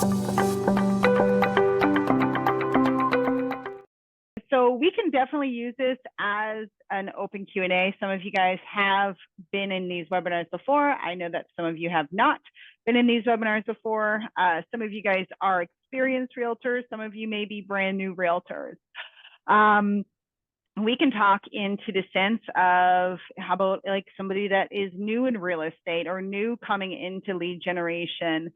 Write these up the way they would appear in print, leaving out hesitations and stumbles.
So we can definitely use this as an open Q&A. Some of you guys have been in these webinars before. I know that some of you have not been in these webinars before. Some of you guys are experienced realtors. Some of you may be brand new realtors. We can talk into the sense of how about like somebody that is new in real estate or new coming into lead generation.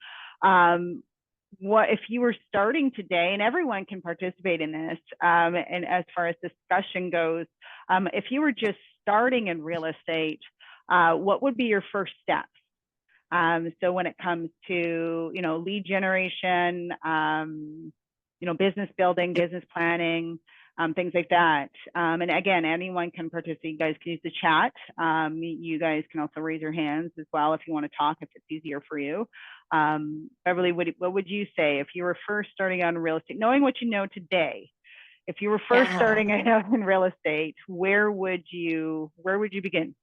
What if you were starting today, and everyone can participate in this, and as far as discussion goes, if you were just starting in real estate, what would be your first steps? So when it comes to, lead generation, business building, business planning, things like that. And again, anyone can participate. You guys can use the chat. You guys can also raise your hands as well if you want to talk, if it's easier for you. Beverly, what would you say if you were first starting out in real estate, knowing what you know today? If you were first starting out in real estate, where would you begin?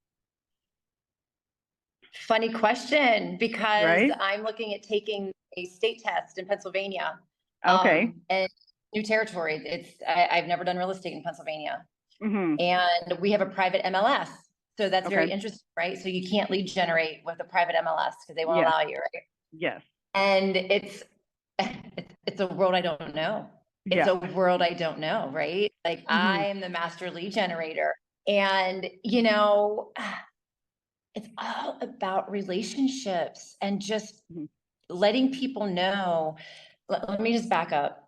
Funny question, because I'm looking at taking a state test in Pennsylvania. Okay. And new territory. I've never done real estate in Pennsylvania. And we have a private MLS. So that's very interesting, right? So you can't lead generate with a private MLS because they won't allow you, right? Yes. And it's a world I don't know. It's a world I don't know, right? Like I am the master lead generator. And, it's all about relationships and just letting people know. Let me just back up.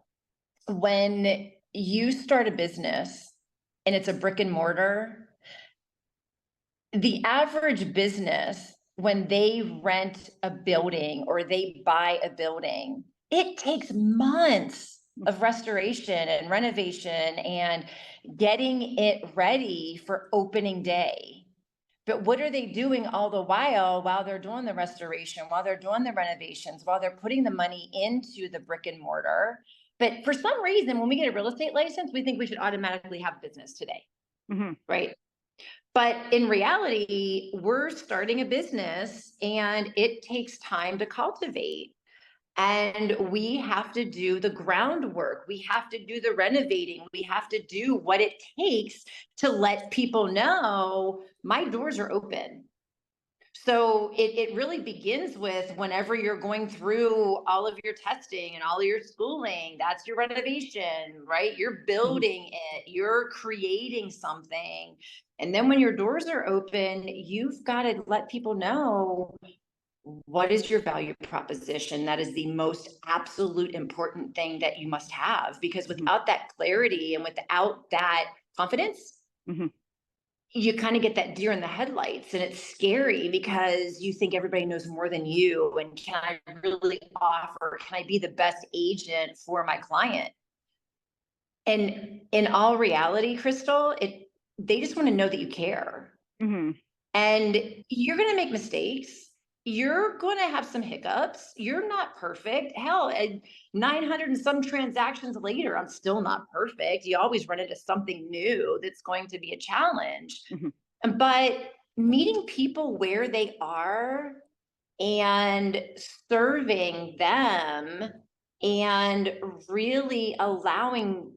When you start a business and it's a brick and mortar, the average business, when they rent a building or they buy a building, it takes months of restoration and renovation and getting it ready for opening day. But what are they doing all the while they're doing the restoration, while they're doing the renovations, while they're putting the money into the brick and mortar? But for some reason, when we get a real estate license, we think we should automatically have business today, right? But in reality, we're starting a business and it takes time to cultivate. And we have to do the groundwork. We have to do the renovating. We have to do what it takes to let people know my doors are open. So it really begins with whenever you're going through all of your testing and all of your schooling, that's your renovation, right? You're building it, you're creating something. And then when your doors are open, you've got to let people know what is your value proposition. That is the most absolute important thing that you must have, because without that clarity and without that confidence, you kind of get that deer in the headlights, and it's scary because you think everybody knows more than you. And can I really offer, can I be the best agent for my client? And in all reality, Crystal, they just want to know that you care. And you're going to make mistakes. You're going to have some hiccups. You're not perfect. Hell, 900 and some transactions later, I'm still not perfect. You always run into something new that's going to be a challenge. But meeting people where they are and serving them and really allowing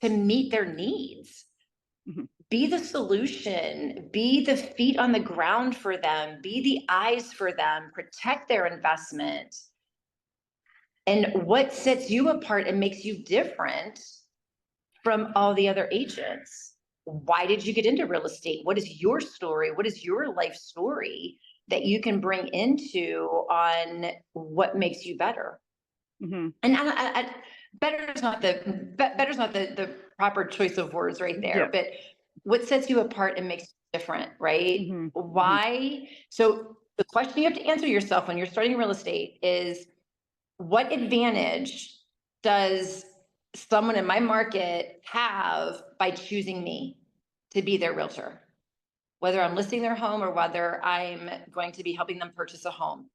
to meet their needs. Be the solution, be the feet on the ground for them, be the eyes for them, protect their investment. And what sets you apart and makes you different from all the other agents? Why did you get into real estate? What is your story? What is your life story that you can bring into on what makes you better? And better is not the proper choice of words right there, but what sets you apart and makes you different, right? Why? So the question you have to answer yourself when you're starting real estate is, what advantage does someone in my market have by choosing me to be their realtor? Whether I'm listing their home or whether I'm going to be helping them purchase a home,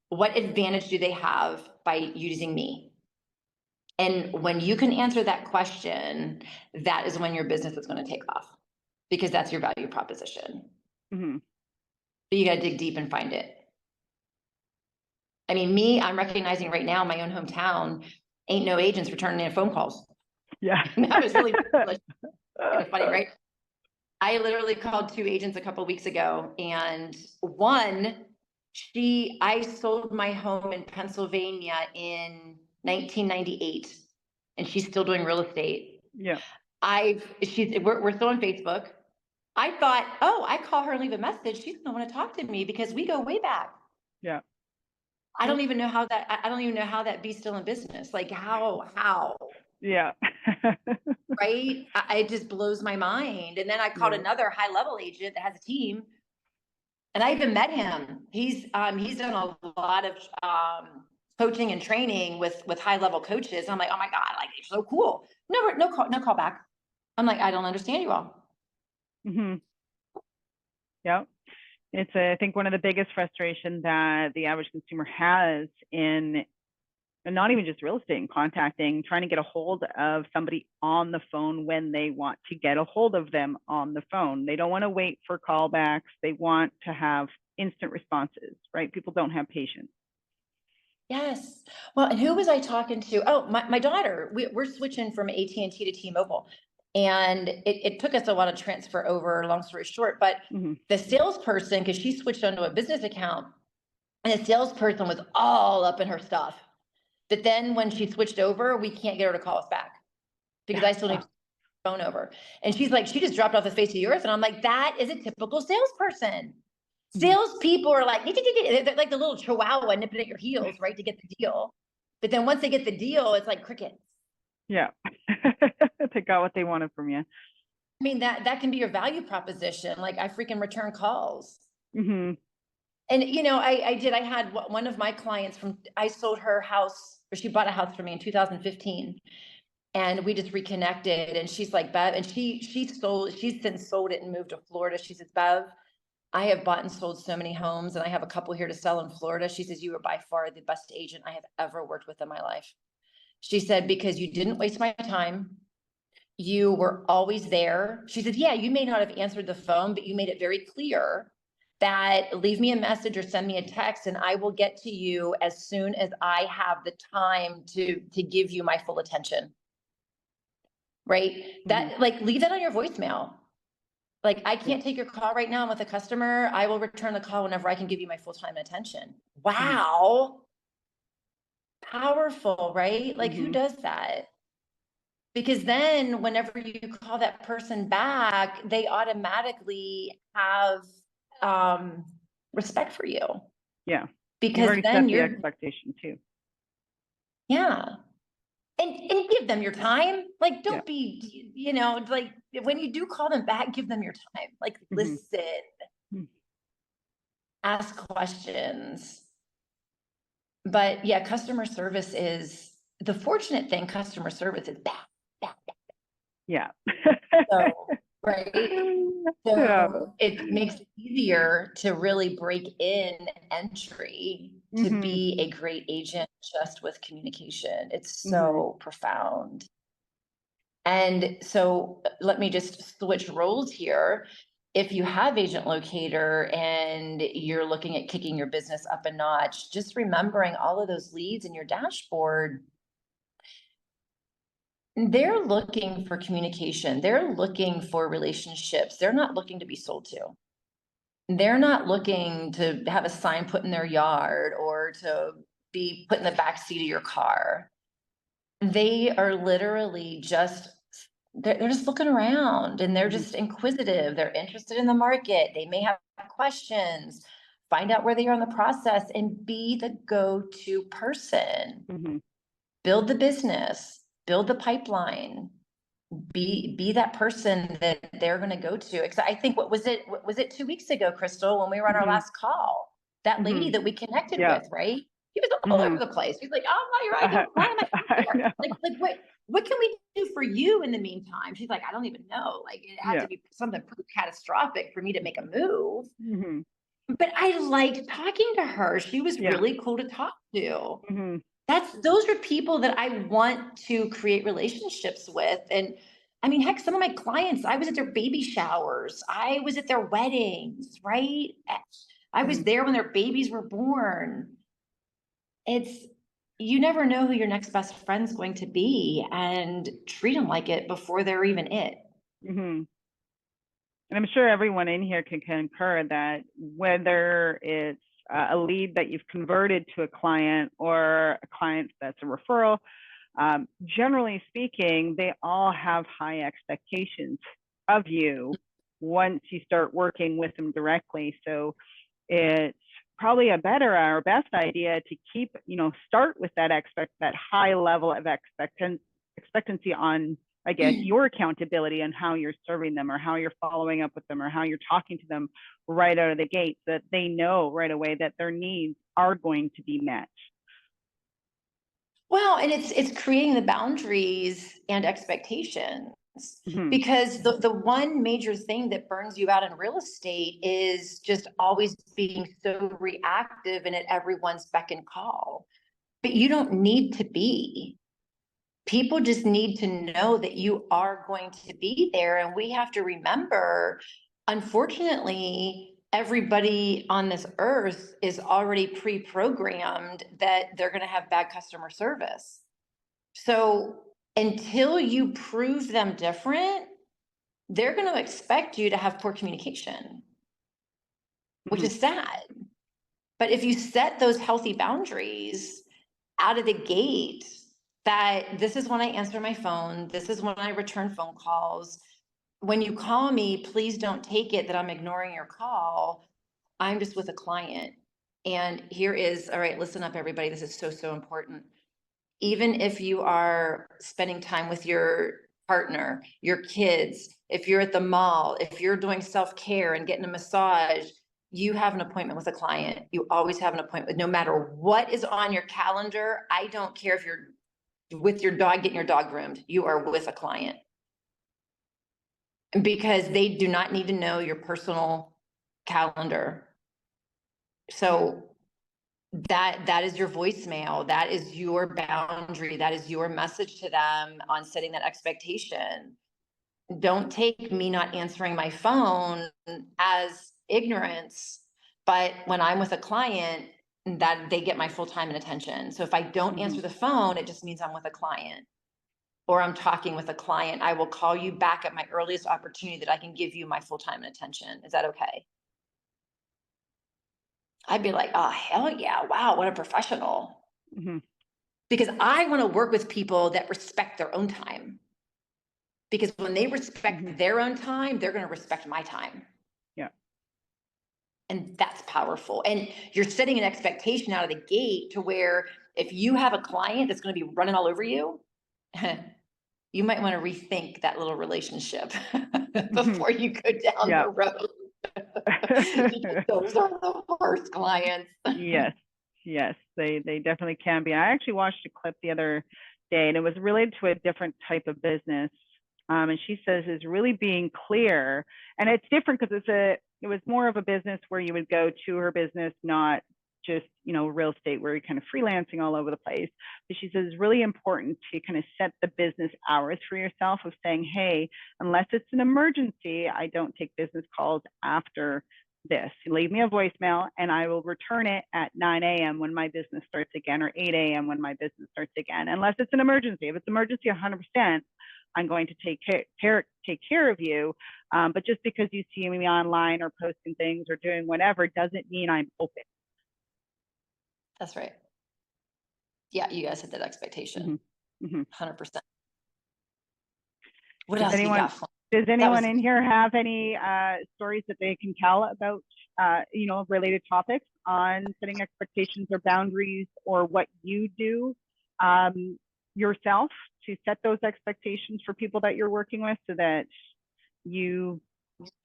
what advantage do they have by using me? And when you can answer that question, that is when your business is going to take off, because that's your value proposition. But you got to dig deep and find it. I mean, I'm recognizing right now in my own hometown, ain't no agents returning any phone calls. Yeah. That was really kind of funny, right? I literally called 2 agents a couple of weeks ago, and one, I sold my home in Pennsylvania in 1998, and she's still doing real estate. Yeah. We're still on Facebook. I thought, oh, I call her and leave a message. She's gonna want to talk to me because we go way back. Yeah. I don't even know how that bee's still in business. Like how, Yeah. right? It just blows my mind. And then I called Yeah. another high level agent that has a team, and I even met him. He's done a lot of coaching and training with high level coaches. I'm like, oh my God, like they're so cool. No call back. I'm like, I don't understand you all. Mm-hmm. Yeah. It's, I think, one of the biggest frustration that the average consumer has in, and not even just real estate, in contacting, trying to get a hold of somebody on the phone when they want to get a hold of them on the phone. They don't want to wait for callbacks. They want to have instant responses, right? People don't have patience. Yes. Well, and who was I talking to? Oh, my daughter. We're switching from AT&T to T-Mobile. And it took us a while to transfer over, long story short. But Mm-hmm. the salesperson, because she switched onto a business account, and the salesperson was all up in her stuff. But then when she switched over, we can't get her to call us back because I still need to phone over. And she's like, she just dropped off the face of the earth. And I'm like, that is a typical salesperson. Salespeople are like, they're like the little chihuahua nipping at your heels, right, to get the deal. But then once they get the deal, it's like crickets. Yeah. They got what they wanted from you. I mean, that can be your value proposition. Like, I freaking return calls. Mm-hmm. And, you know, I had one of my clients I sold her house, or she bought a house for me in 2015. And we just reconnected. And she's like, Bev, and she's since sold it and moved to Florida. She says, Bev, I have bought and sold so many homes, and I have a couple here to sell in Florida. She says, you are by far the best agent I have ever worked with in my life. She said, because you didn't waste my time. You were always there. She said, yeah, you may not have answered the phone, but you made it very clear that leave me a message or send me a text, and I will get to you as soon as I have the time to give you my full attention. Right? That, like, leave that on your voicemail. Like, I can't take your call right now. I'm with a customer. I will return the call whenever I can give you my full-time attention. Wow. Powerful, right? Like, who does that? Because then whenever you call that person back, they automatically have respect for you. Yeah. Because then you're the expectation too. Yeah. And give them your time. Like, don't be, you know, like when you do call them back, give them your time. Like, listen, ask questions. But yeah, customer service is the fortunate thing. Customer service is bad. Yeah. So, right. So it makes it easier to really break in entry to be a great agent just with communication. It's so profound. And so let me just switch roles here. If you have Agent Locator and you're looking at kicking your business up a notch, just remembering all of those leads in your dashboard, they're looking for communication. They're looking for relationships. They're not looking to be sold to. They're not looking to have a sign put in their yard or to be put in the back seat of your car. They are literally just, they're just looking around, and they're just inquisitive. They're interested in the market. They may have questions. Find out where they are in the process and be the go-to person. Build the business, build the pipeline, be that person that they're going to go to. I think, what was it 2 weeks ago, Crystal, when we were on our last call, that lady that we connected with, right? She was all over the place. She's like, oh, no, you're right. Why am I here? Like, what can we do for you in the meantime? She's like, I don't even know. Like, it had to be something pretty catastrophic for me to make a move. But I liked talking to her. She was really cool to talk to. Those are people that I want to create relationships with. And I mean, heck, some of my clients, I was at their baby showers. I was at their weddings, right? I was there when their babies were born. you never know who your next best friend's going to be, and treat them like it before they're even it. And I'm sure everyone in here can concur that whether it's a lead that you've converted to a client or a client that's a referral, generally speaking, they all have high expectations of you once you start working with them directly. So it's probably a better or best idea to keep, start with that high level of expectancy on, I guess, your accountability and how you're serving them or how you're following up with them or how you're talking to them right out of the gate, so that they know right away that their needs are going to be met. Well, and it's creating the boundaries and expectations, because the one major thing that burns you out in real estate is just always being so reactive and at everyone's beck and call. But you don't need to be. People just need to know that you are going to be there. And we have to remember, unfortunately, everybody on this earth is already pre-programmed that they're going to have bad customer service. So until you prove them different, they're going to expect you to have poor communication, which is sad. But if you set those healthy boundaries out of the gate, that this is when I answer my phone, this is when I return phone calls. When you call me, please don't take it that I'm ignoring your call. I'm just with a client. And here is, all right, listen up, everybody. This is so, so important. Even if you are spending time with your partner, your kids, if you're at the mall, if you're doing self-care and getting a massage, you have an appointment with a client. You always have an appointment, no matter what is on your calendar. I don't care if you're with your dog, getting your dog groomed, you are with a client. Because they do not need to know your personal calendar. So that is your voicemail. That is your boundary. That is your message to them on setting that expectation. Don't take me not answering my phone as ignorance, but when I'm with a client, that they get my full time and attention. So if I don't answer the phone, it just means I'm with a client, or I'm talking with a client. I will call you back at my earliest opportunity that I can give you my full time and attention. Is that okay? I'd be like, oh, hell yeah. Wow. What a professional. Because I want to work with people that respect their own time. Because when they respect their own time, they're going to respect my time. Yeah. And that's powerful. And you're setting an expectation out of the gate to where if you have a client that's going to be running all over you, you might want to rethink that little relationship before you go down the road. Those are the worst clients. Yes, they definitely can be. I actually watched a clip the other day, and it was related to a different type of business. And she says is really being clear, and it's different because it was more of a business where you would go to her business, not just, real estate where you're kind of freelancing all over the place. But she says it's really important to kind of set the business hours for yourself of saying, hey, unless it's an emergency, I don't take business calls after this. Leave me a voicemail and I will return it at 9 a.m. when my business starts again, or 8 a.m. when my business starts again, unless it's an emergency. If it's emergency 100%, I'm going to take care of you. But just because you see me online or posting things or doing whatever doesn't mean I'm open. That's right. Yeah, you guys hit that expectation. 100%. What else you got? Does anyone in here have any stories that they can tell about, related topics on setting expectations or boundaries, or what you do yourself to set those expectations for people that you're working with, so that you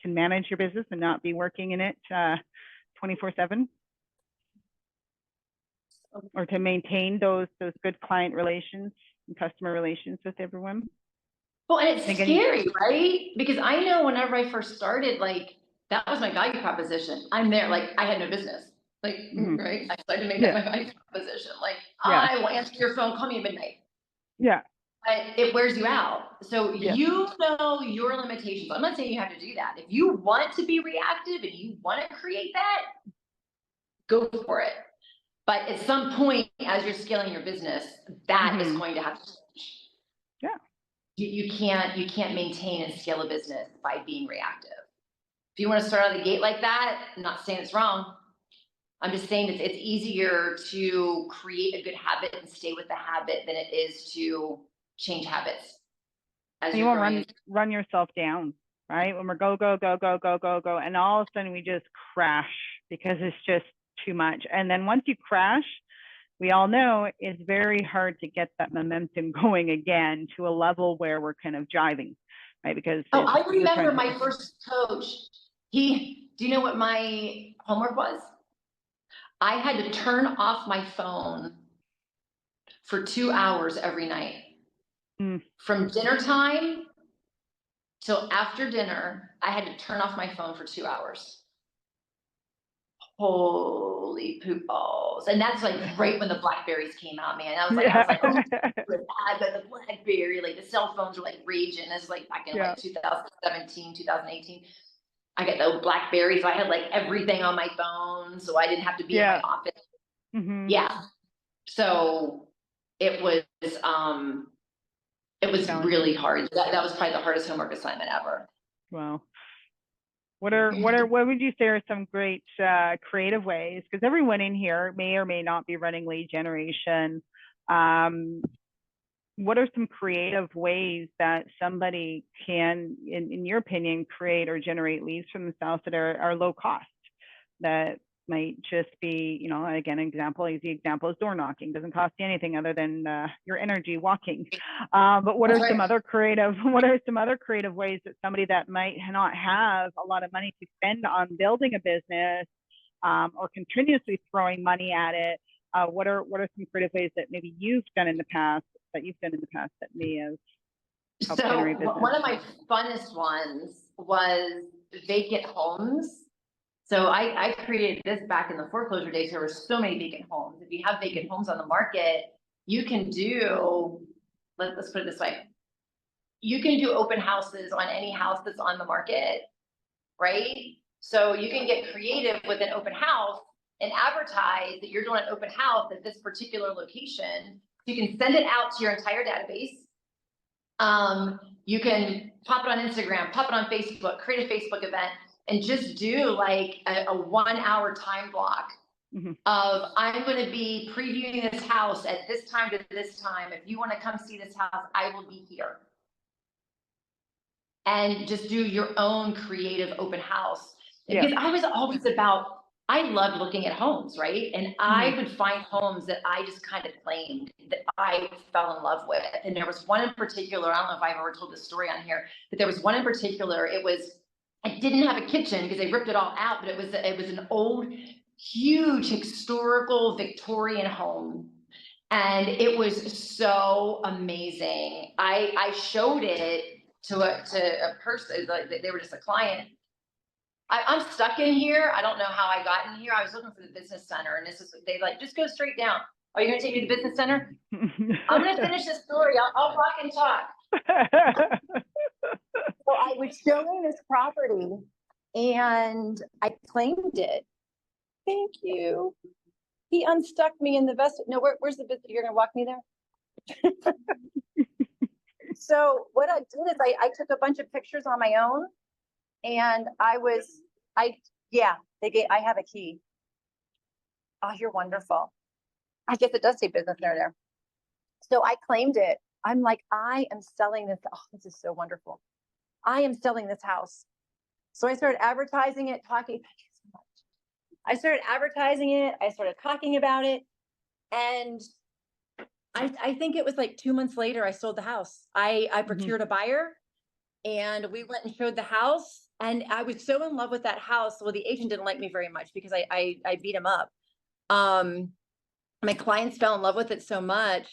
can manage your business and not be working in it 24/7, or to maintain those good client relations and customer relations with everyone? Well, and it's scary, right? Because I know whenever I first started, like, that was my value proposition. I'm there, like, I had no business. Like, right? I started to make that my value proposition. Like, I will answer your phone, call me at midnight. Yeah. But it wears you out. So you know your limitations. I'm not saying you have to do that. If you want to be reactive and you want to create that, go for it. But at some point, as you're scaling your business, that is going to have to change. Yeah. You can't maintain and scale a business by being reactive. If you want to start out of the gate like that, I'm not saying it's wrong. I'm just saying it's easier to create a good habit and stay with the habit than it is to change habits. As you won't run yourself down, right? When we're go, and all of a sudden we just crash because it's just too much. And then once you crash, we all know it's very hard to get that momentum going again to a level where we're kind of jiving, right? Because I remember my first coach. Do you know what my homework was? I had to turn off my phone for 2 hours every night. From dinner time till after dinner, I had to turn off my phone for 2 hours. Holy poop balls. And that's like right when the Blackberries came out, man. I was like, oh, I got the Blackberry, like the cell phones were like raging. This is like back in like 2017, 2018. I got the Blackberry, so I had like everything on my phone, so I didn't have to be in my office. Yeah. So it was really hard. That was probably the hardest homework assignment ever. Wow. What would you say are some great creative ways? Because everyone in here may or may not be running lead generation. What are some creative ways that somebody can, in your opinion, create or generate leads from themselves that are low cost, that might just be, you know, again, easy example is door knocking. Doesn't cost you anything other than your energy walking. But what are some other creative ways that somebody that might not have a lot of money to spend on building a business or continuously throwing money at it? What are some creative ways that maybe you've done in the past that may have helped generate business? One of my funnest ones was vacant homes. So I created this back in the foreclosure days. There were so many vacant homes. If you have vacant homes on the market, you can do, let's put it this way. You can do open houses on any house that's on the market, right? So you can get creative with an open house and advertise that you're doing an open house at this particular location. You can send it out to your entire database. You can pop it on Instagram, pop it on Facebook, create a Facebook event, and just do like a 1 hour time block of I'm going to be previewing this house at this time to this time. If you want to come see this house, I will be here. And just do your own creative open house. Because I was always about, I loved looking at homes, right? And I would find homes that I just kind of claimed that I fell in love with. And there was one in particular, I don't know if I've ever told this story on here, but there was one in particular, I didn't have a kitchen because they ripped it all out, but it was an old, huge historical Victorian home. And it was so amazing. I showed it to a person, like they were just a client. I'm stuck in here. I don't know how I got in here. I was looking for the business center, and they like, just go straight down. Are you going to take me to the business center? I'm going to finish this story. I'll rock and talk. So I was showing this property, and I claimed it. Thank you. He unstuck me in the vest. No, where's the business? You're going to walk me there? So what I did is I took a bunch of pictures on my own, and I have a key. Oh, you're wonderful. I guess it does say business there. So I claimed it. I'm like, I am selling this. Oh, this is so wonderful. I am selling this house. So I started advertising it, talking. Thank you so much. I started advertising it. I started talking about it. And I think it was like 2 months later, I sold the house. I procured a buyer, and we went and showed the house. And I was so in love with that house. Well, the agent didn't like me very much because I beat him up. My clients fell in love with it so much.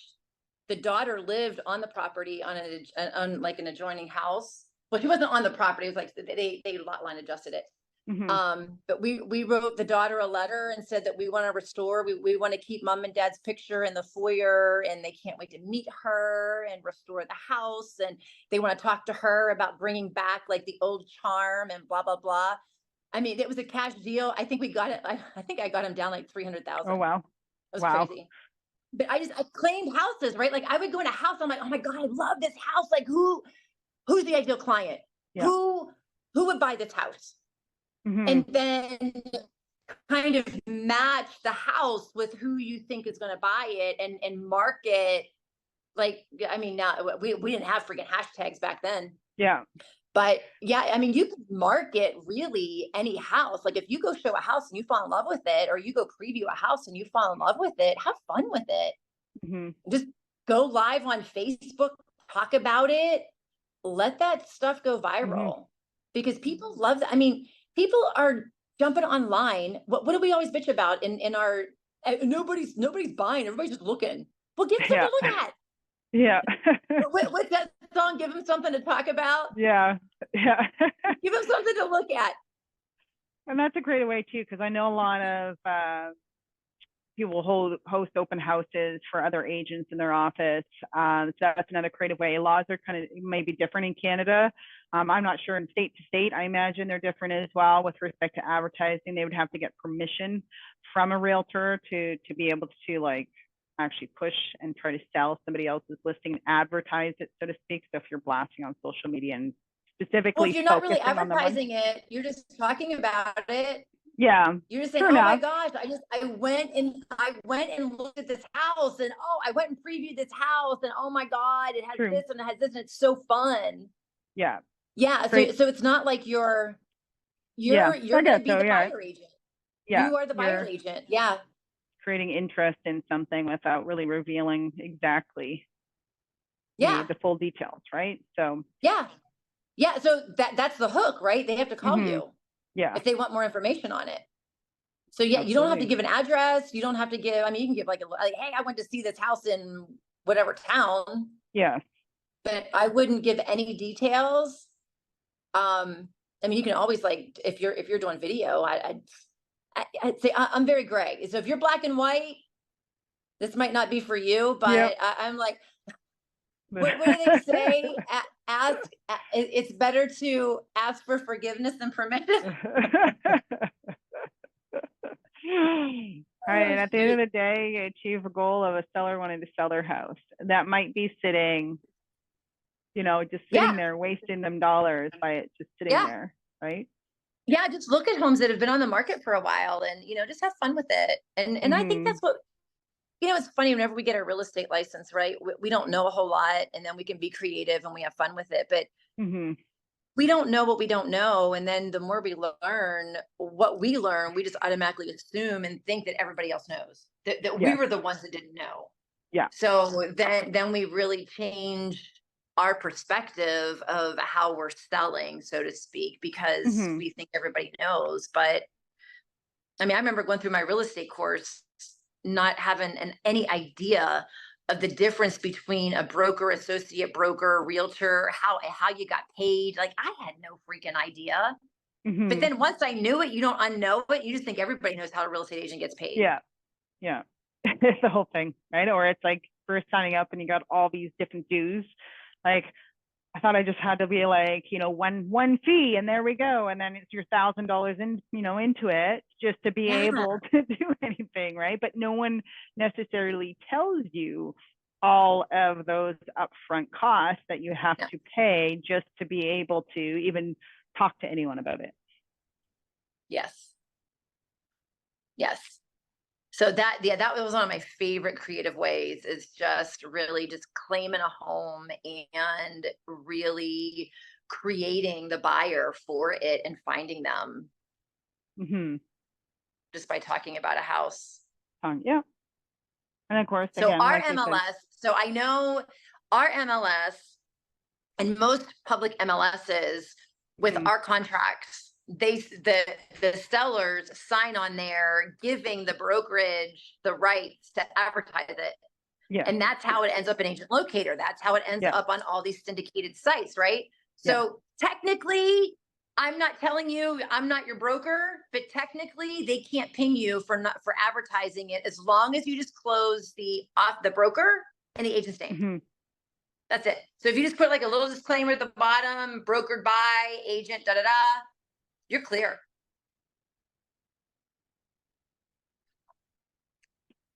The daughter lived on the property on like an adjoining house. Well, she wasn't on the property. It was like they lot line adjusted it. But we wrote the daughter a letter and said that we want to restore, we want to keep mom and dad's picture in the foyer, and they can't wait to meet her and restore the house. And they want to talk to her about bringing back like the old charm and blah, blah, blah. I mean, it was a cash deal. I think we got it. I think I got him down like 300,000. Oh, wow. It was Wow. crazy. But I claimed houses, right? Like I would go in a house. I'm like, oh my God, I love this house. Like who's the ideal client? Yeah. Who would buy this house? Mm-hmm. And then kind of match the house with who you think is going to buy it and market. Like, I mean, now we didn't have freaking hashtags back then. Yeah. But yeah, I mean, you can market really any house. Like if you go show a house and you fall in love with it, or you go preview a house and you fall in love with it, have fun with it. Mm-hmm. Just go live on Facebook, talk about it, let that stuff go viral because people love that. I mean, people are jumping online. What do we always bitch about in our, nobody's buying, everybody's just looking. Well, get something Yeah. to look at. Yeah. What's that song? Give them something to talk about. Yeah. Yeah. Give them something to look at. And that's a great way too, because I know a lot of people host open houses for other agents in their office. So that's another creative way. Laws are kind of maybe different in Canada. I'm not sure in state to state. I imagine they're different as well with respect to advertising. They would have to get permission from a realtor to be able to like actually push and try to sell somebody else's listing, advertise it, so to speak. So if you're blasting on social media and specifically well, if you're not really focusing on the one, advertising it, you're just talking about it. yeah, You're just saying, true oh my enough. gosh, I went and looked at this house and oh, I went and previewed this house and oh my God, it has True. this and it has this and it's so fun. Yeah. Yeah. Great. So it's not like you're Yeah, I going to guess be so. the Yeah. buyer agent. Yeah. You are the buyer You're agent. Yeah. creating interest in something without really revealing exactly Yeah. the full details, right? So Yeah. Yeah. So that's the hook, right? They have to call you yeah, if they want more information on it. So yeah, you don't have to absolutely. give an address. You don't have to give, I mean, you can give like hey, I went to see this house in whatever town, Yeah. but I wouldn't give any details. I mean, you can always like, if you're doing video, I'd say I'm very gray. So if you're black and white, this might not be for you, Yep. but I'm like, what do they say? It's better to ask for forgiveness than permission. Right. And at the end of the day, you achieve a goal of a seller wanting to sell their house. That might be sitting, just sitting there, wasting them dollars by it just sitting there, right? Yeah, just look at homes that have been on the market for a while and, just have fun with it. And I think that's what, it's funny whenever we get our real estate license, right? We don't know a whole lot and then we can be creative and we have fun with it. But we don't know what we don't know. And then the more we learn what we learn, we just automatically assume and think that everybody else knows that we were the ones that didn't know. Yeah. So then we really change our perspective of how we're selling, so to speak, because we think everybody knows. But I mean, I remember going through my real estate course, not having any idea of the difference between a broker, associate broker, realtor, how you got paid. Like I had no freaking idea. But then once I knew it, you don't unknow it. You just think everybody knows how a real estate agent gets paid. Yeah. Yeah. It's the whole thing, right? Or it's like first signing up and you got all these different dues. Like I thought I just had to be like, one fee and there we go. And then it's your $1,000 into it just to be able to do anything, right? But no one necessarily tells you all of those upfront costs that you have to pay just to be able to even talk to anyone about it. Yes. Yes. So that was one of my favorite creative ways, is just really just claiming a home and really creating the buyer for it and finding them just by talking about a house. Yeah. And of course, so again, our like MLS, so I know our MLS and most public MLSs with our contracts, the sellers sign on there giving the brokerage the rights to advertise it. Yeah. And that's how it ends up in AgentLocator. That's how it ends up on all these syndicated sites, right? So technically, I'm not telling you I'm not your broker, but technically they can't ping you for advertising it as long as you just close the broker and the agent's name. That's it. So if you just put like a little disclaimer at the bottom, brokered by agent, you're clear.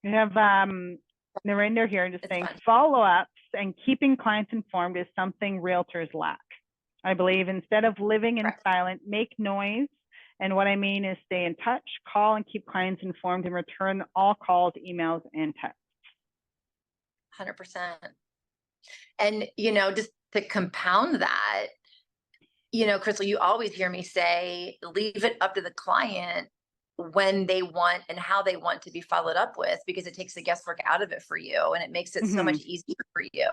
We have Narendra here just It's saying fun. follow-ups and keeping clients informed is something realtors lack. I believe instead of living in Correct. silent, make noise. And what I mean is stay in touch, call and keep clients informed, and return all calls, emails, and texts. 100%. And, just to compound that, Crystal, you always hear me say, leave it up to the client when they want and how they want to be followed up with, because it takes the guesswork out of it for you and it makes it so much easier for you.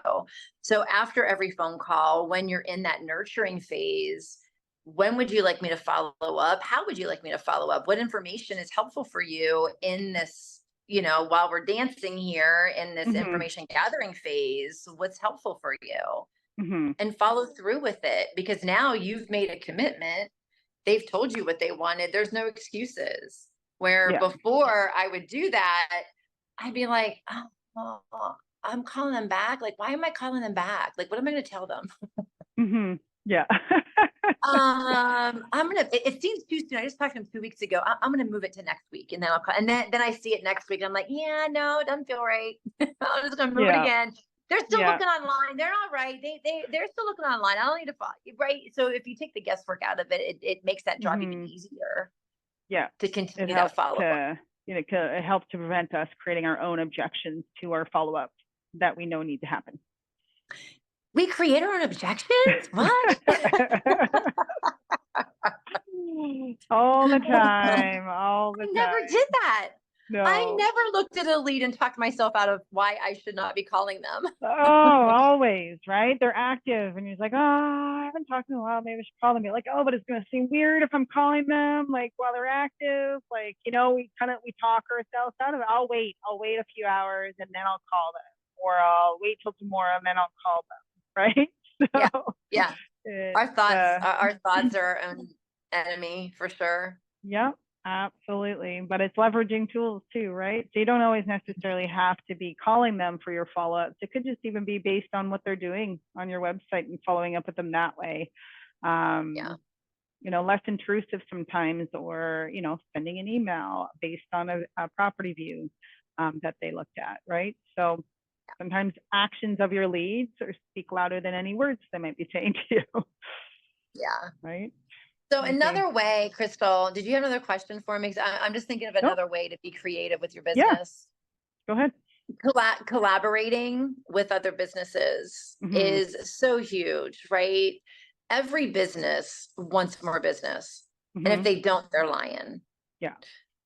So after every phone call, when you're in that nurturing phase, when would you like me to follow up? How would you like me to follow up? What information is helpful for you in this, while we're dancing here in this information gathering phase? What's helpful for you? And follow through with it, because now you've made a commitment. They've told you what they wanted. There's no excuses. Where before I would do that, I'd be like, oh, I'm calling them back. Like, why am I calling them back? Like, what am I going to tell them? Yeah. It seems too soon. I just talked to him 2 weeks ago. I'm going to move it to next week, and then I'll call. And then I see it next week. And I'm like, yeah, no, it doesn't feel right. I'm just going to move it again. They're still looking online. They're not right. They're still looking online. I don't need to follow, right? So if you take the guesswork out of it, it makes that job even easier. Yeah. To continue that follow-up. It helps to prevent us creating our own objections to our follow-up that we know need to happen. We create our own objections? What? All the time. I never did that. No. I never looked at a lead and talked myself out of why I should not be calling them. Oh, always, right? They're active, and you're like, oh, I haven't talked to them in a while. Maybe I should call them. You're like, oh, but it's going to seem weird if I'm calling them, like, while they're active. Like, we talk ourselves out of it. I'll wait a few hours, and then I'll call them. Or I'll wait till tomorrow, and then I'll call them, right? So, yeah. Our thoughts are our own enemy, for sure. Yeah. Absolutely. But it's leveraging tools too, right? So you don't always necessarily have to be calling them for your follow-ups. It could just even be based on what they're doing on your website and following up with them that way. Less intrusive sometimes, or, sending an email based on a property view that they looked at, right? So sometimes actions of your leads speak louder than any words they might be saying to you. Yeah. Right. So another way, Crystal, did you have another question for me? I'm just thinking of another way to be creative with your business. Go ahead. Collaborating with other businesses is so huge, right? Every business wants more business. And if they don't, they're lying. Yeah.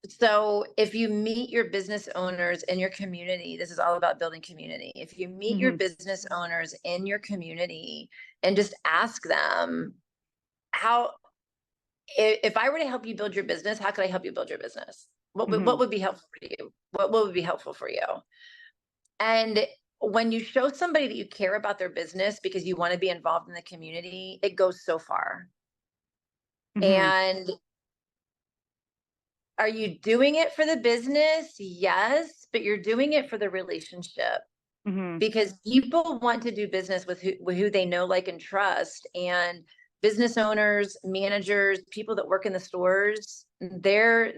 So if you meet your business owners in your community, this is all about building community. If you meet your business owners in your community and just ask them, if I were to help you build your business, how could I help you build your business? What would be helpful for you? What would be helpful for you? And when you show somebody that you care about their business because you want to be involved in the community, it goes so far. And are you doing it for the business? Yes, but you're doing it for the relationship. Because people want to do business with who they know, like, and trust. And business owners, managers, people that work in the stores, they're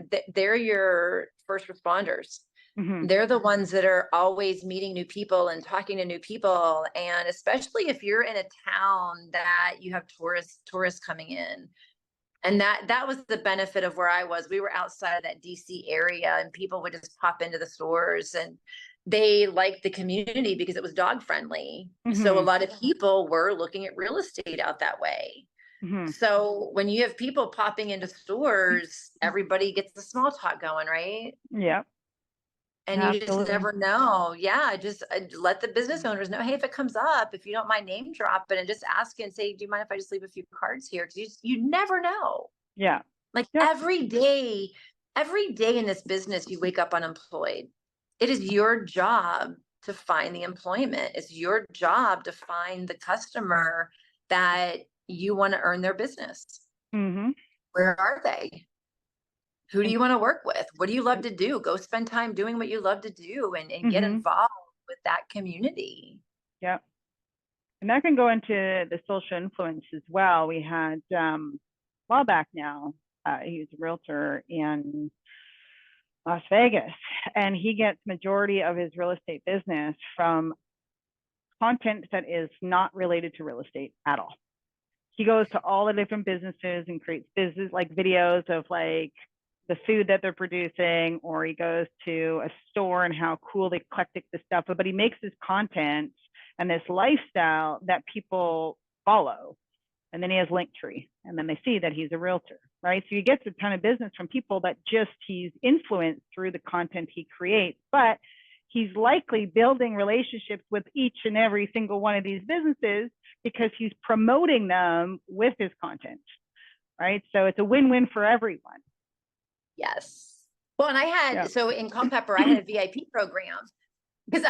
your first responders. They're the ones that are always meeting new people and talking to new people. And especially if you're in a town that you have tourists coming in. And that was the benefit of where I was. We were outside of that DC area, and people would just pop into the stores, and they liked the community because it was dog friendly. So a lot of people were looking at real estate out that way. So when you have people popping into stores, everybody gets the small talk going, right? Yeah. And you just never know. Yeah, just let the business owners know, hey, if it comes up, if you don't mind name dropping, and just ask and say, do you mind if I just leave a few cards here? Because you never know. Yeah. Like every day in this business, you wake up unemployed. It is your job to find the employment. It's your job to find the customer that you want to earn their business. Where are they? Who do you want to work with? What do you love to do? Go spend time doing what you love to do, and get involved with that community. Yeah. And that can go into the social influence as well. We had a while back now, he was a realtor, and Las Vegas, and he gets majority of his real estate business from content that is not related to real estate at all. He goes to all the different businesses and creates business like videos of like the food that they're producing, or he goes to a store and how cool the eclectic the stuff, but he makes this content and this lifestyle that people follow. And then he has Linktree, and then they see that he's a realtor, right? So he gets a ton of business from people that just he's influenced through the content he creates, but he's likely building relationships with each and every single one of these businesses because he's promoting them with his content, right? So it's a win-win for everyone. Yes. Well, and I had, so in Culpeper, I had a VIP program because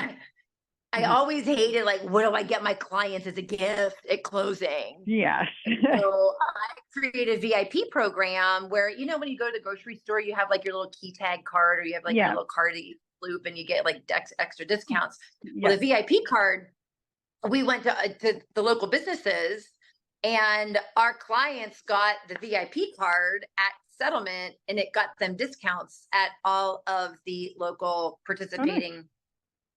I always hated, like, what do I get my clients as a gift at closing? Yes. So I created a VIP program where, you know, when you go to the grocery store, you have like your little key tag card, or you have like your little card that you loop and you get like extra discounts. Well, the VIP card, we went to the local businesses, and our clients got the VIP card at settlement, and it got them discounts at all of the local participating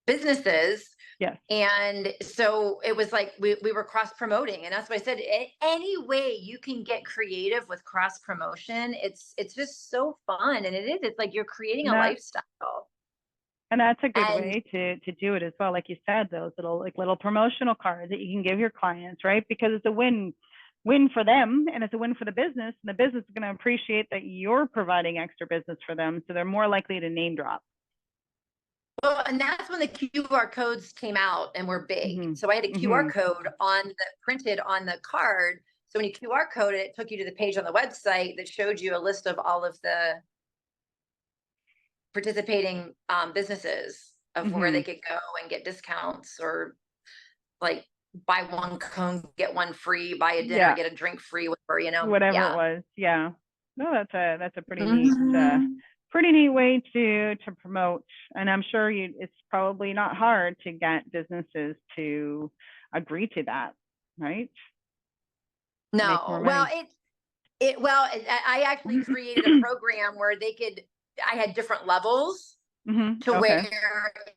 businesses. Yes. And so it was like we were cross promoting, and that's why I said any way you can get creative with cross promotion, it's just so fun. And it's like you're creating a lifestyle. And that's a good way to do it as well. Like you said, those little promotional cards that you can give your clients, right? Because it's a win for them, and it's a win for the business, and the business is going to appreciate that you're providing extra business for them, so they're more likely to name drop. Well, and that's when the QR codes came out and were big. So I had a QR code printed on the card. So when you QR coded it, took you to the page on the website that showed you a list of all of the participating businesses of where they could go and get discounts, or like buy one cone, get one free, buy a dinner, get a drink free, whatever, you know, whatever it was. Yeah. No, that's a pretty neat way to promote. And I'm sure it's probably not hard to get businesses to agree to that, right? No, well, I actually created a program where I had different levels to where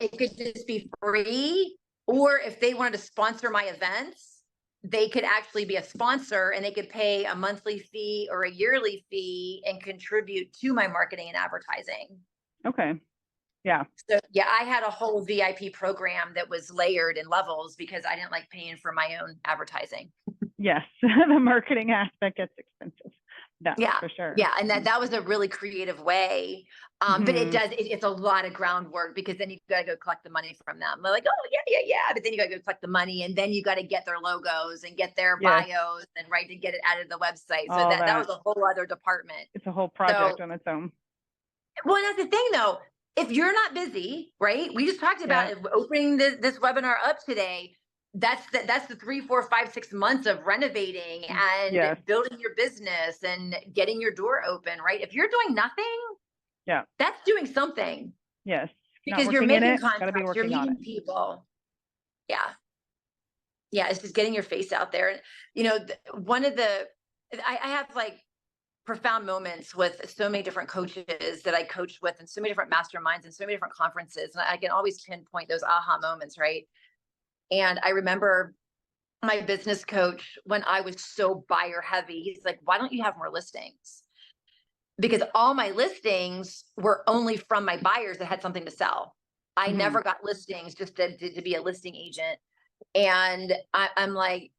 it could just be free, or if they wanted to sponsor my events, they could actually be a sponsor, and they could pay a monthly fee or a yearly fee and contribute to my marketing and advertising. Okay. Yeah. So yeah, I had a whole VIP program that was layered in levels because I didn't like paying for my own advertising. Yes. The marketing aspect gets expensive. That's for sure. Yeah. And that was a really creative way. But it's a lot of groundwork, because then you got to go collect the money from them. They're like, oh yeah. But then you got to go collect the money, and then you got to get their logos and get their bios and to get it added to the website. So that was a whole other department. It's a whole project on its own. Well, that's the thing though. If you're not busy, right? We just talked about opening this webinar up today. That's the 3, 4, 5, 6 months of renovating and building your business and getting your door open, right? If you're doing nothing, that's doing something. Yes. Because you're making contacts, you're meeting people. Yeah. It's just getting your face out there. You know, I have like profound moments with so many different coaches that I coached with, and so many different masterminds and so many different conferences. And I can always pinpoint those aha moments, right? And I remember my business coach, when I was so buyer heavy, he's like, why don't you have more listings? Because all my listings were only from my buyers that had something to sell. I never got listings just to be a listing agent. And I'm like,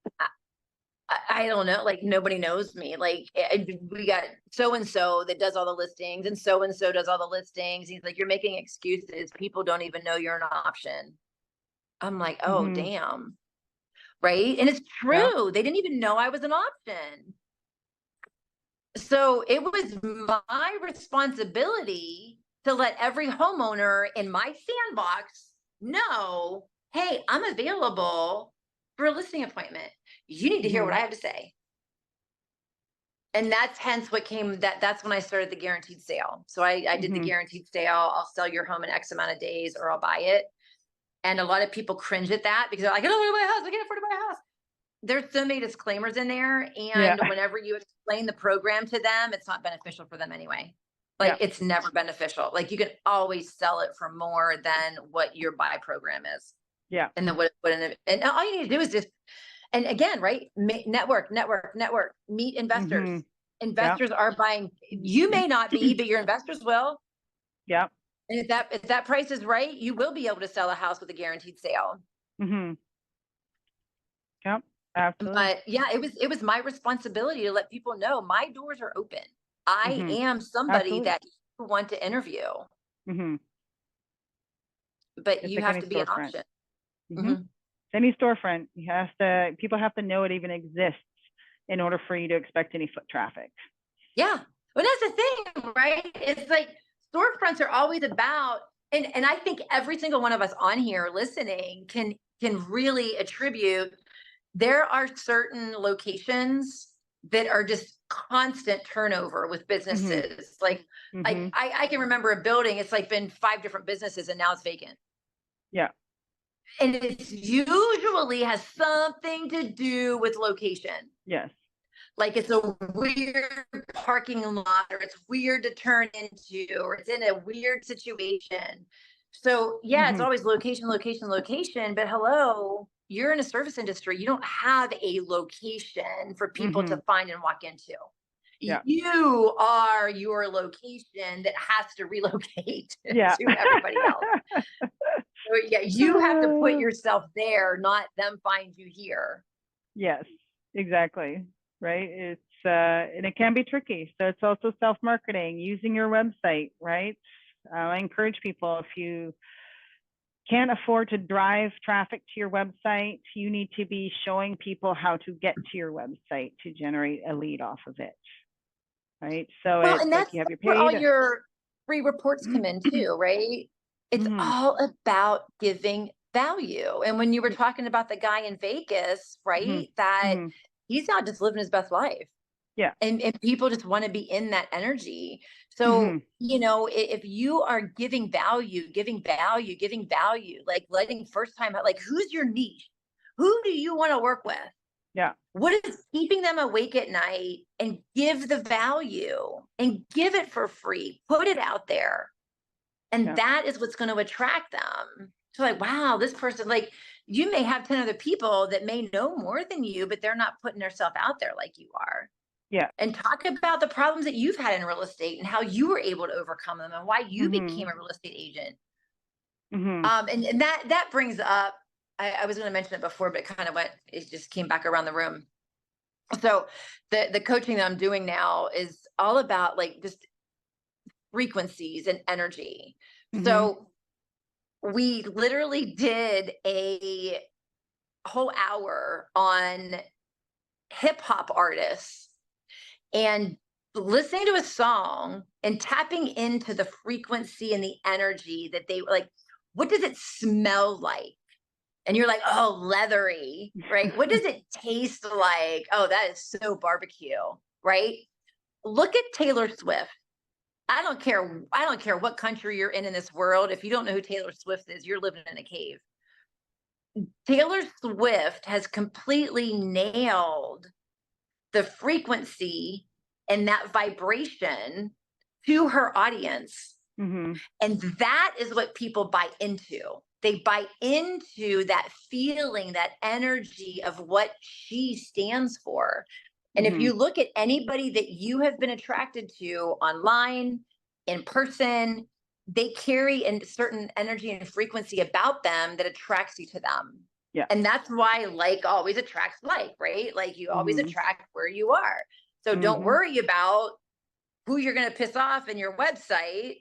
I don't know, like nobody knows me. Like we got so-and-so that does all the listings, and so-and-so does all the listings. He's like, you're making excuses. People don't even know you're an option. I'm like, oh, damn. Right. And it's true. Yeah. They didn't even know I was an option. So it was my responsibility to let every homeowner in my sandbox know, hey, I'm available for a listing appointment. You need to hear what I have to say. And that's hence what came, that's when I started the guaranteed sale. So I did the guaranteed sale. I'll sell your home in X amount of days, or I'll buy it. And a lot of people cringe at that because they're like, I don't buy a house. I can't afford to buy a house. There's so many disclaimers in there. And whenever you explain the program to them, it's not beneficial for them anyway. Like it's never beneficial. Like you can always sell it for more than what your buy program is. Yeah. And then and all you need to do is just, and again, right? Network, meet investors. Mm-hmm. Investors are buying. You may not be, but your investors will. Yeah. And if that price is right, you will be able to sell a house with a guaranteed sale. Mm-hmm. Yep. Absolutely. But yeah, it was my responsibility to let people know my doors are open. I Mm-hmm. am somebody Absolutely. that you want to interview, Mm-hmm. but It's you like have any to be an storefront. option. Mm-hmm. Any storefront, people have to know it even exists in order for you to expect any foot traffic. Yeah. Well, that's the thing, right? It's like storefronts are always about, and I think every single one of us on here listening can really attribute, there are certain locations that are just constant turnover with businesses. Like Mm-hmm. I can remember a building, it's like been 5 different businesses and now it's vacant. Yeah. And it's usually has something to do with location. Yes. Like it's a weird parking lot, or it's weird to turn into, or it's in a weird situation. So yeah, it's Mm-hmm. always location, but hello, you're in a service industry. You don't have a location for people Mm-hmm. to find and walk into. Yeah. You are your location that has to relocate Yeah. to everybody else. So yeah, you have to put yourself there, not them find you here. Yes, exactly. Right. And it can be tricky. So it's also self-marketing, using your website, right? I encourage people, if you can't afford to drive traffic to your website, you need to be showing people how to get to your website to generate a lead off of it. Right. So Well, it's and like that's you have your where all paid. your free reports come in too, right? It's Mm-hmm. all about giving value. And when you were talking about the guy in Vegas, Mm-hmm. right? That Mm-hmm. he's not just living his best life. Yeah. And people just want to be in that energy. Mm-hmm. So, you know, if you are giving value, like letting first time, like who's your niche? Who do you want to work with? Yeah. What is keeping them awake at night, and give the value and give it for free, put it out there. And Yeah. that is what's going to attract them. So like, wow, this person, like you may have 10 other people that may know more than you, but they're not putting themselves out there like you are. Yeah. And talk about the problems that you've had in real estate and how you were able to overcome them and why you Mm-hmm. became a real estate agent. Mm-hmm. And that brings up, I was going to mention it before, but it just came back around the room. So the coaching that I'm doing now is all about like just frequencies and energy. Mm-hmm. So we literally did a whole hour on hip hop artists and listening to a song and tapping into the frequency and the energy that they like. What does it smell like? And you're like, oh, leathery, right? What does it taste like? Oh, that is so barbecue, right? Look at Taylor Swift. I don't care. I don't care what country you're in this world. If you don't know who Taylor Swift is, you're living in a cave. Taylor Swift has completely nailed the frequency and that vibration to her audience. Mm-hmm. And that is what people buy into. They buy into that feeling, that energy of what she stands for. And if Mm-hmm. you look at anybody that you have been attracted to online, in person, they carry a certain energy and frequency about them that attracts you to them. Yeah. And that's why like always attracts like, right? Like you always Mm-hmm. attract where you are. So don't Mm-hmm. worry about who you're going to piss off in your website,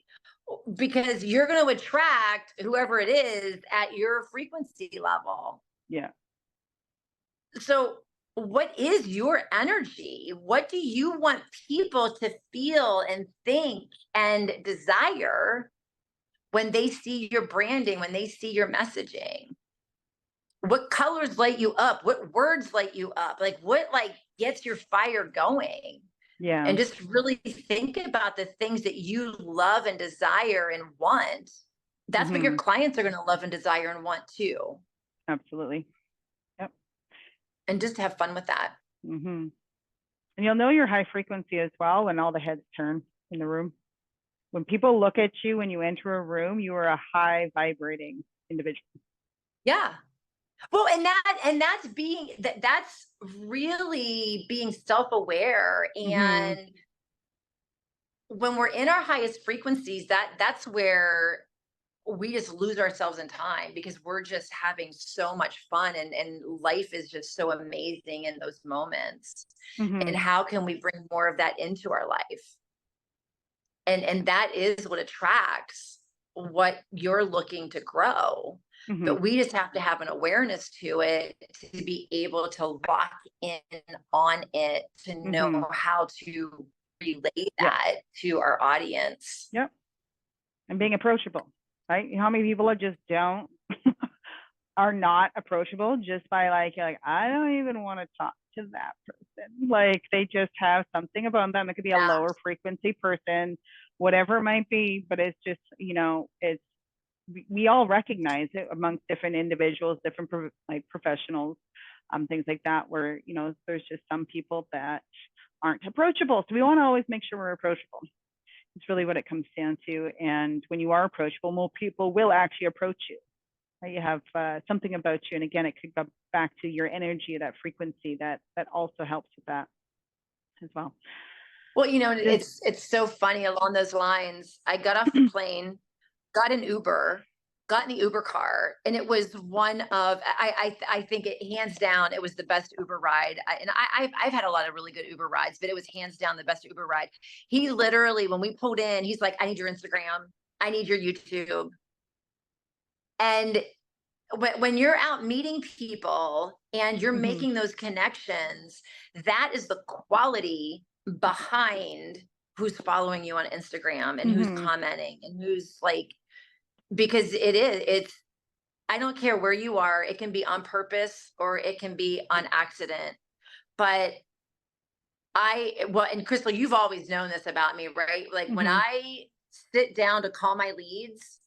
because you're going to attract whoever it is at your frequency level. Yeah. So what is your energy? What do you want people to feel and think and desire when they see your branding, when they see your messaging? What colors light you up? What words light you up? Like what like gets your fire going? Yeah. And just really think about the things that you love and desire and want. That's what your Mm-hmm. clients are going to love and desire and want too. Absolutely. Yep. And just have fun with that. Mm-hmm. And you'll know your high frequency as well when all the heads turn in the room. When people look at you when you enter a room, you are a high vibrating individual. Yeah. Well, that's really being self-aware. Mm-hmm. And when we're in our highest frequencies, that's where we just lose ourselves in time, because we're just having so much fun, and life is just so amazing in those moments. Mm-hmm. And how can we bring more of that into our life? And that is what attracts what you're looking to grow. Mm-hmm. But we just have to have an awareness to it, to be able to lock in on it, to know Mm-hmm. how to relay Yep. that to our audience. Yep. And being approachable, right? You know how many people are not approachable just by like, you're like, I don't even want to talk to that person. Like they just have something about them. It could be a Yeah. lower frequency person, whatever it might be, but it's just, it's, we all recognize it amongst different individuals, different like professionals, things like that, where, there's just some people that aren't approachable. So we want to always make sure we're approachable. It's really what it comes down to. And when you are approachable, more people will actually approach you. You have something about you. And again, it could go back to your energy, that frequency that also helps with that as well. Well, it's so funny along those lines. I got off the plane, got an Uber, got in the Uber car, and it was one of, I think it hands down, it was the best Uber ride. I've had a lot of really good Uber rides, but it was hands down the best Uber ride. He literally, when we pulled in, he's like, I need your Instagram, I need your YouTube. And when you're out meeting people and you're making those connections, that is the quality behind who's following you on Instagram and who's commenting and who's like, because I don't care where you are. It can be on purpose or it can be on accident. But and Crystal, you've always known this about me, right? Like when I sit down to call my leads,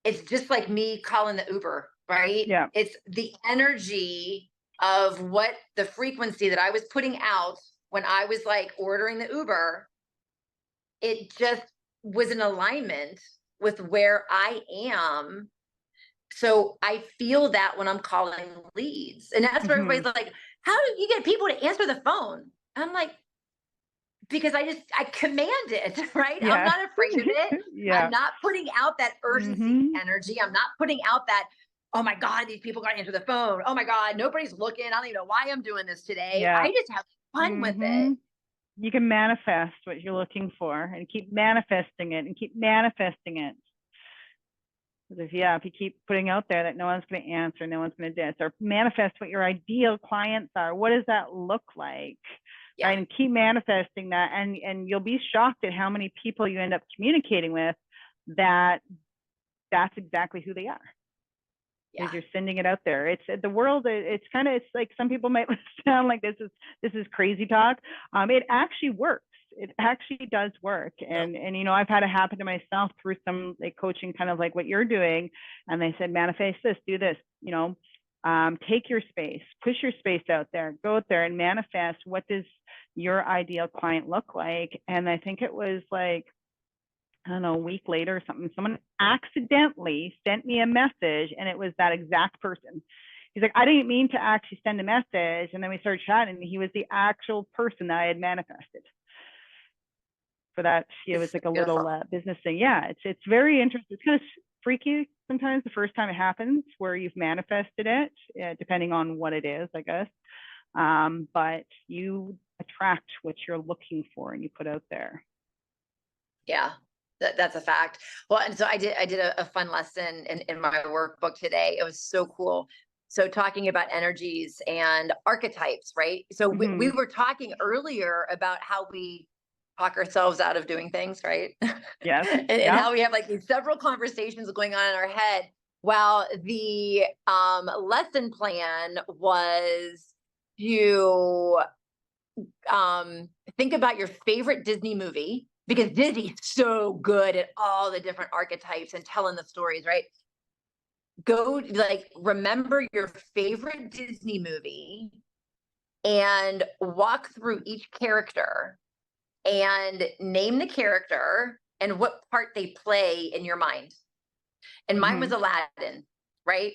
it's just like me calling the Uber, right? Yeah. It's the energy of what the frequency that I was putting out when I was like ordering the Uber. It just was in alignment with where I am. So I feel that when I'm calling leads. And that's where everybody's like, how do you get people to answer the phone? And I'm like, because I command it, right? Yeah. I'm not afraid of it. Yeah. I'm not putting out that urgency energy. I'm not putting out that, oh my God, these people got to answer the phone. Oh my God, nobody's looking. I don't even know why I'm doing this today. Yeah. I just have fun with it. You can manifest what you're looking for and keep manifesting it and keep manifesting it. Because if you keep putting out there that no one's going to answer, no one's going to do this, or manifest what your ideal clients are, what does that look like? Yeah. Right? And keep manifesting that, and you'll be shocked at how many people you end up communicating with that's exactly who they are. Yeah. Because you're sending it out there. It's the world. It's like some people might sound like this is crazy talk. It actually works. It actually does work. And I've had it happen to myself through some like coaching, kind of like what you're doing. And they said, manifest this, do this, take your space, push your space out there, go out there and manifest. What does your ideal client look like? And I think it was like, I don't know, a week later or something, someone accidentally sent me a message and it was that exact person. He's like, I didn't mean to actually send a message. And then we started chatting and he was the actual person that I had manifested for that. It was like a little business thing. Yeah, it's very interesting. It's kind of freaky sometimes the first time it happens where you've manifested it, depending on what it is, I guess. But you attract what you're looking for and you put out there. Yeah. That's a fact. Well, and so I did a fun lesson in my workbook today. It was so cool. So talking about energies and archetypes, right? So we were talking earlier about how we talk ourselves out of doing things, right? Yes. and how we have like these several conversations going on in our head. While the lesson plan was you think about your favorite Disney movie, because Disney's so good at all the different archetypes and telling the stories, right? Go remember your favorite Disney movie and walk through each character and name the character and what part they play in your mind. And mine was Aladdin, right?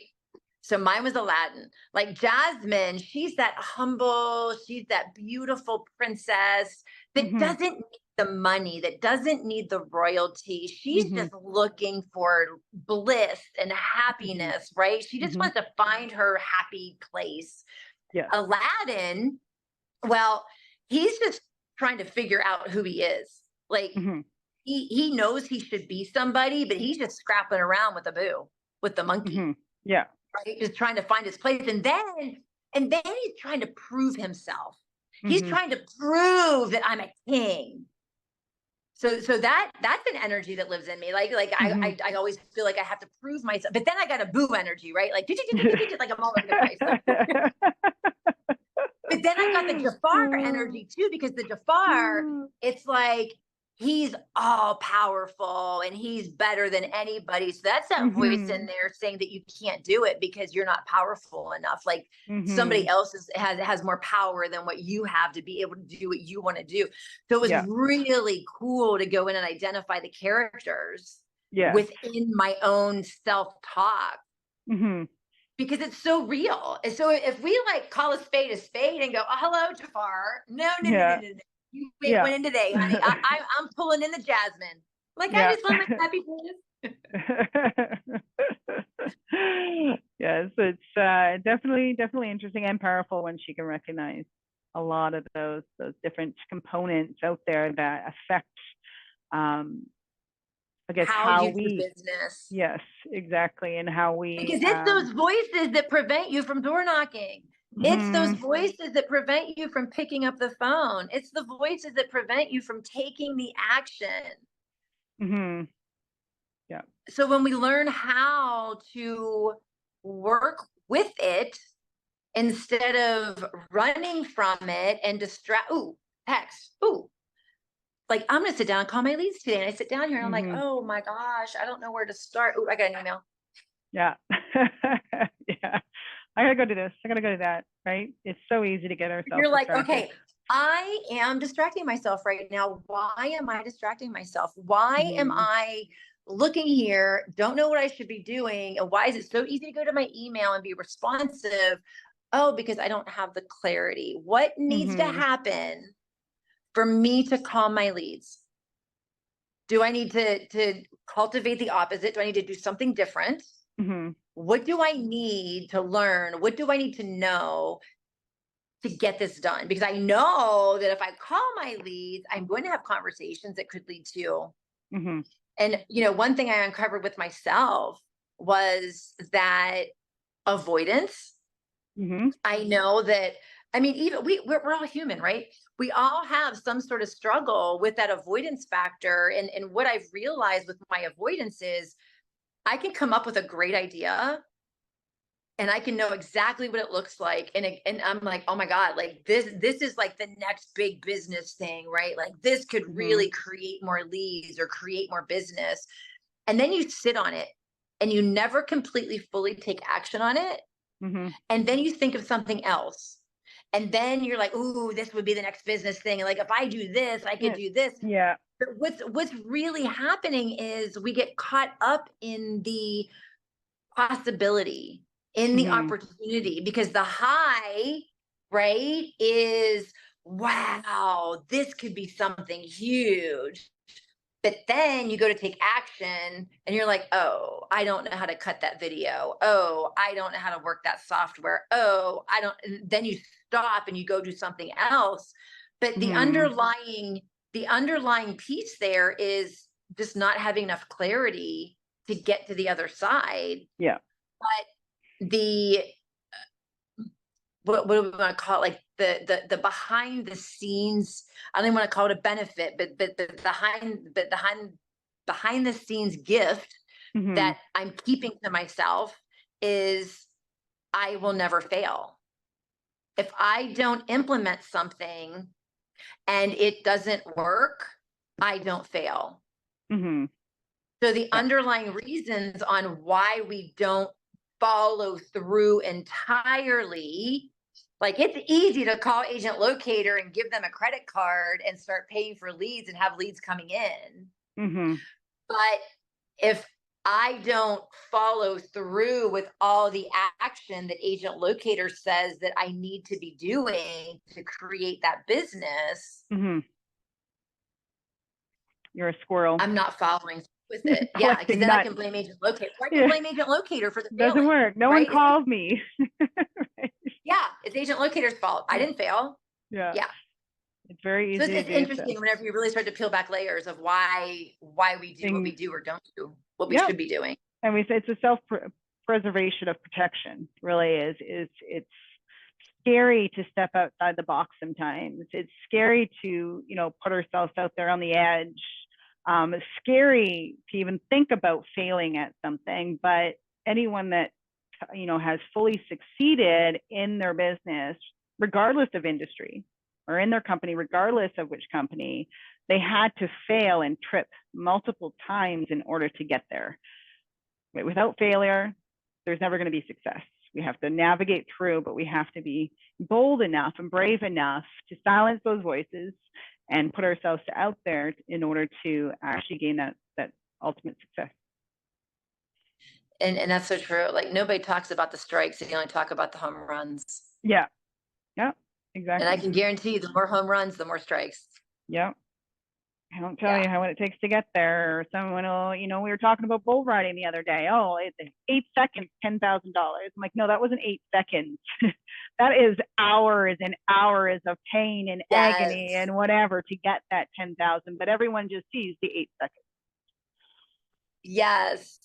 So mine was Aladdin. Like Jasmine, she's that humble, she's that beautiful princess that doesn't need the money, that doesn't need the royalty. She's just looking for bliss and happiness, right? She just wants to find her happy place. Yeah. Aladdin, well, he's just trying to figure out who he is. Like he knows he should be somebody, but he's just scrapping around with with the monkey. Yeah. Right? Just trying to find his place. And then he's trying to prove himself. He's trying to prove that I'm a king. So that's an energy that lives in me. Like I always feel like I have to prove myself, but then I got a boo energy, right? Like, like I'm all over the place. But then I got the Jafar energy too, because the Jafar, it's like he's all powerful and he's better than anybody. So that's that voice in there saying that you can't do it because you're not powerful enough. Like somebody else has more power than what you have to be able to do what you want to do. So it was really cool to go in and identify the characters within my own self-talk. Because it's so real. And so if we like call a spade and go, oh, hello, Jafar. No. You went in today, honey. I'm pulling in the Jasmine. Like I just want my happy place. Yes, it's definitely interesting and powerful when she can recognize a lot of those different components out there that affect I guess how you we do business. Yes, exactly. And how we because it's those voices that prevent you from door knocking. It's those voices that prevent you from picking up the phone. It's the voices that prevent you from taking the action. Yeah. So when we learn how to work with it instead of running from it and like I'm going to sit down and call my leads today. And I sit down here and I'm like, oh my gosh, I don't know where to start. I got an email. Yeah. Yeah. I gotta go do this. I gotta go do that. Right. It's so easy to get ourselves. You're like, okay, I am distracting myself right now. Why am I distracting myself? Why am I looking here? Don't know what I should be doing. And why is it so easy to go to my email and be responsive? Oh, because I don't have the clarity. What needs to happen for me to call my leads? Do I need to cultivate the opposite? Do I need to do something different? What do I need to learn? What do I need to know to get this done? Because I know that if I call my leads, I'm going to have conversations that could lead to. And, one thing I uncovered with myself was that avoidance. I know that, even we're all human, right? We all have some sort of struggle with that avoidance factor. And what I've realized with my avoidance is I can come up with a great idea and I can know exactly what it looks like. And I'm like, oh my God, like this is like the next big business thing, right? Like this could really create more leads or create more business. And then you sit on it and you never completely fully take action on it. And then you think of something else. And then you're like, ooh, this would be the next business thing. And like, if I do this, I could do this. Yeah. But what's really happening is we get caught up in the possibility, in the opportunity, because the high, right, is, wow, this could be something huge. But then you go to take action and you're like, oh, I don't know how to cut that video. Oh, I don't know how to work that software. Oh, I don't. And then you stop and you go do something else. But the underlying piece there is just not having enough clarity to get to the other side. Yeah. But what do we want to call it? Like the behind the scenes, I don't even want to call it a benefit, but the behind the scenes gift that I'm keeping to myself is I will never fail. If I don't implement something and it doesn't work, I don't fail. So the underlying reasons on why we don't follow through entirely, like it's easy to call AgentLocator and give them a credit card and start paying for leads and have leads coming in. Mm-hmm. But if I don't follow through with all the action that Agent Locator says that I need to be doing to create that business, Mm-hmm. You're a squirrel. I'm not following through with it. Yeah, because Collecting then I nuts. can blame Agent Locator. Or I can Yeah. blame Agent Locator for the Doesn't failing, work. No one right? calls me. Right. Yeah, it's Agent Locator's fault. I Yeah. didn't fail. Yeah. Yeah. It's very So easy to it's do so. interesting whenever you really start to peel back layers of why we do what we Things. do or don't do what we Yeah. should be doing. And we say it's a self-preservation of protection, really is. It's scary to step outside the box sometimes. It's scary to, put ourselves out there on the edge. It's scary to even think about failing at something, but anyone that, has fully succeeded in their business, regardless of industry, or in their company, regardless of which company, they had to fail and trip multiple times in order to get there. Without failure, there's never going to be success. We have to navigate through, but we have to be bold enough and brave enough to silence those voices and put ourselves out there in order to actually gain that ultimate success. And that's so true. Like nobody talks about the strikes, they only talk about the home runs. Yeah. Yeah, And I exactly. can guarantee you the more home runs, the more strikes. Yeah. I don't tell you what it takes to get there. Or someone will, we were talking about bull riding the other day. Oh, it's 8 seconds, $10,000. I'm like, no, that wasn't 8 seconds. That is hours and hours of pain and agony Yes. and whatever to get that 10,000. But everyone just sees the 8 seconds. Yes.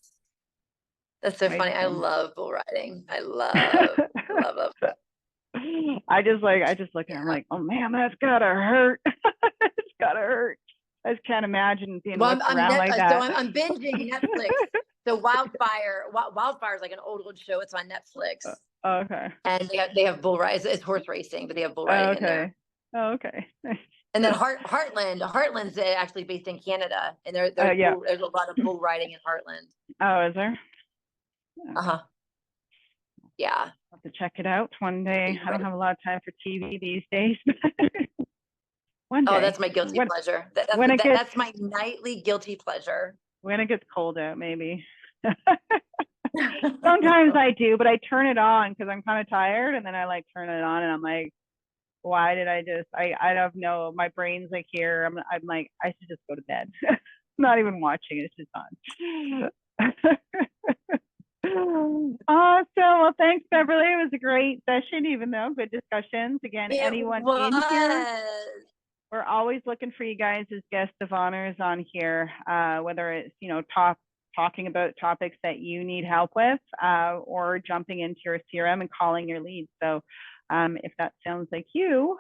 That's so Right? funny. I love bull riding. I love, love. I just look at it, I'm like, oh man, that's gotta hurt. It's gotta hurt. I just can't imagine being whipped around like that. So I'm binging Netflix. So Wildfire is like an old show. It's on Netflix. Okay. And they have bull riding. It's horse racing, but they have bull riding in there. Okay. And then Heartland's actually based in Canada, and there's a lot of bull riding in Heartland. Oh, is there? Uh-huh. Yeah. I'll have to check it out one day. I don't have a lot of time for TV these days. One day. Oh, that's my guilty pleasure. That's my nightly guilty pleasure. When it gets cold out, maybe. Sometimes I do, but I turn it on because I'm kind of tired, and then I turn it on, and I'm like, why did I don't know. My brain's like here. I'm like, I should just go to bed. Not even watching it. It's just on. Awesome. Well, thanks, Beverly. It was a great session, even though good discussions. Again, anyone in here, we're always looking for you guys as guests of honors on here, whether it's, talking about topics that you need help with, or jumping into your CRM and calling your leads. So if that sounds like you,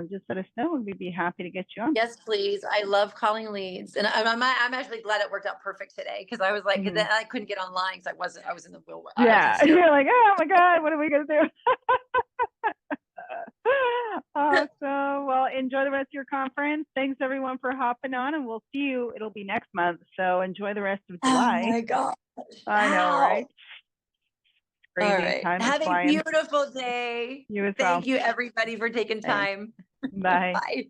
just let us know and we'd be happy to get you on. Yes, please. I love calling leads. And I'm actually glad it worked out perfect today, because I was like, I couldn't get online because I was in the wheel. Yeah, you're like, oh my God, what are we going to do? Awesome. Well, enjoy the rest of your conference. Thanks everyone for hopping on, and we'll see you. It'll be next month. So enjoy the rest of July. Oh my God. I know, right? All right. Have a beautiful day. You as well. Thank you everybody for taking time. Bye. Bye.